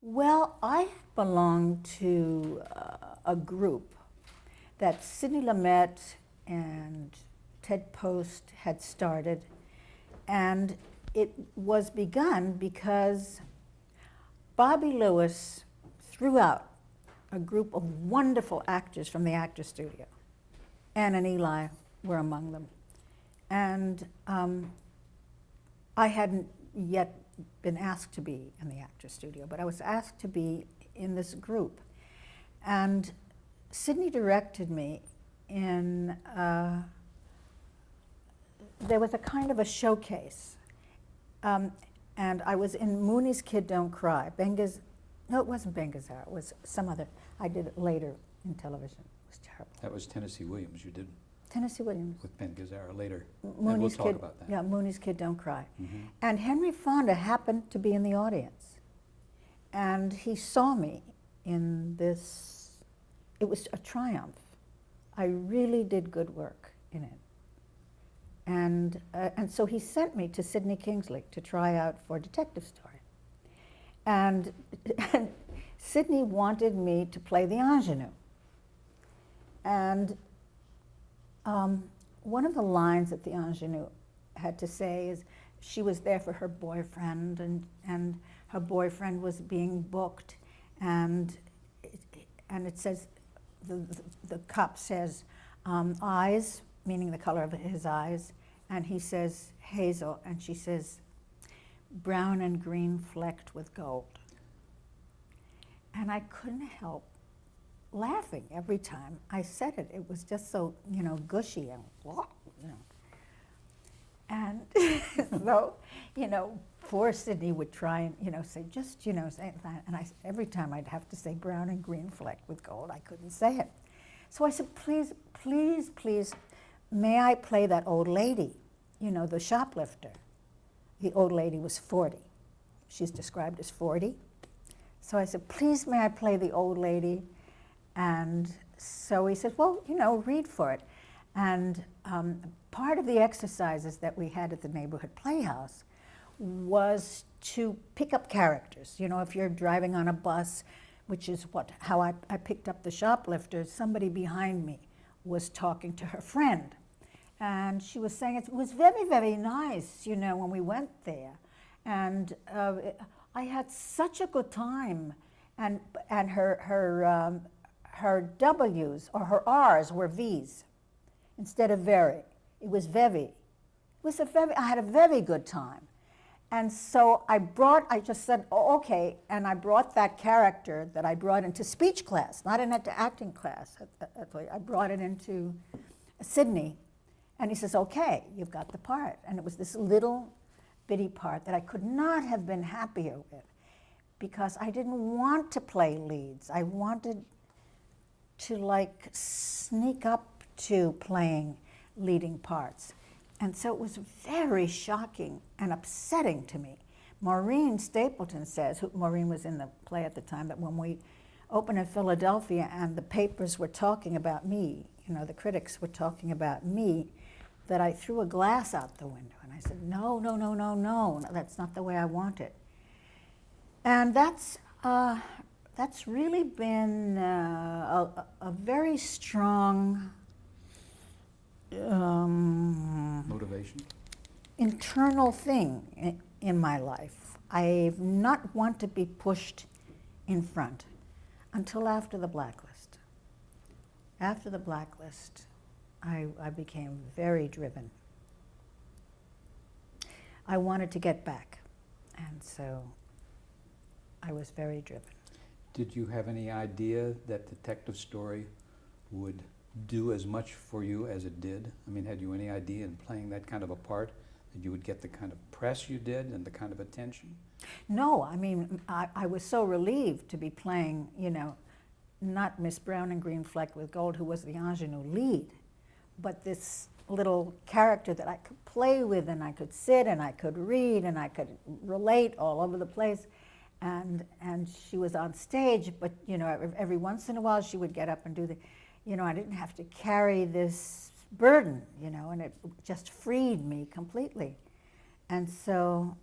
Well, I belong to a group that Sidney Lumet and Ted Post had started, and it was begun because Bobby Lewis threw out a group of wonderful actors from the Actors Studio. Ann and Eli were among them. And I hadn't yet been asked to be in the Actors Studio, but I was asked to be in this group. And Sidney directed me in, there was a kind of a showcase. And I was in Mooney's Kid Don't Cry. No, it wasn't Ben Gazzara, it was some other. I did it later in television. It was terrible. That was Tennessee Williams you did Tennessee Williams. with Ben Gazzara later. Mooney's and we'll talk Kid, about that. Yeah, Mooney's Kid Don't Cry. Mm-hmm. And Henry Fonda happened to be in the audience. And he saw me in this. It was a triumph. I really did good work in it. And so he sent me to Sidney Kingsley to try out for Detective Story. And Sidney wanted me to play the ingenue. And one of the lines that the ingenue had to say is she was there for her boyfriend, and her boyfriend was being booked, and it says, the cop says, eyes, meaning the color of his eyes, and he says, hazel, and she says, brown and green flecked with gold. And I couldn't help laughing every time I said it. It was just so, gushy and, And so, poor Sidney would try and, say, just, say that. And every time I'd have to say brown and green flecked with gold, I couldn't say it. So I said, please, please, please, may I play that old lady, the shoplifter. The old lady was 40. She's described as 40. So I said, please, may I play the old lady? And so he said, well, read for it. And part of the exercises that we had at the Neighborhood Playhouse was to pick up characters. If you're driving on a bus, which is how I picked up the shoplifter, somebody behind me was talking to her friend. And she was saying it was very, very nice, when we went there. And I had such a good time. And her W's or her R's were V's instead of very. It was very. I had a very good time. And so I just said, oh, okay, and I brought that character that I brought into speech class, not into acting class. I brought it into Sidney. And he says, okay, you've got the part. And it was this little bitty part that I could not have been happier with because I didn't want to play leads. I wanted to sneak up to playing leading parts. And so it was very shocking and upsetting to me. Maureen Stapleton says, Maureen was in the play at the time, that when we opened in Philadelphia and the papers were talking about me, the critics were talking about me, that I threw a glass out the window. And I said, no, no, no, no, no, that's not the way I want it. And that's really been a very strong Motivation? Internal thing in my life. I've not want to be pushed in front until after the Blacklist. After the Blacklist, I became very driven. I wanted to get back, and so I was very driven. Did you have any idea that Detective Story would do as much for you as it did? I mean, had you any idea in playing that kind of a part that you would get the kind of press you did and the kind of attention? No, I mean, I was so relieved to be playing, not Miss Brown and Green Flecked with Gold, who was the ingenue lead, but this little character that I could play with, and I could sit and I could read and I could relate all over the place. And she was on stage, but every once in a while she would get up and do the, I didn't have to carry this burden, and it just freed me completely. And so,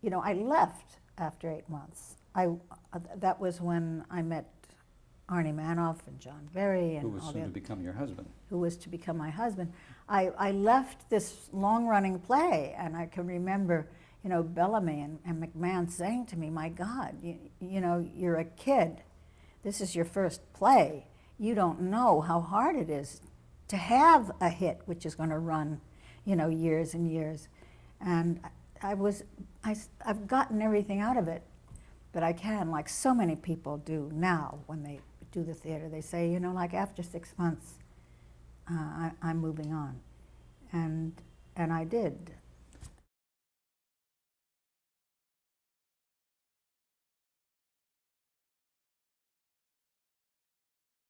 I left after 8 months. that was when I met Arnie Manoff and John Berry and Who was all soon the to become your husband. who was to become my husband. I left this long-running play, and I can remember, you know, Bellamy and McMahon saying to me, "My God, you know, you're a kid. This is your first play. You don't know how hard it is to have a hit which is going to run, you know, years and years." And I've gotten everything out of it that I can, like so many people do now when they do the theater. They say, you know, like after 6 months, I'm moving on, and I did.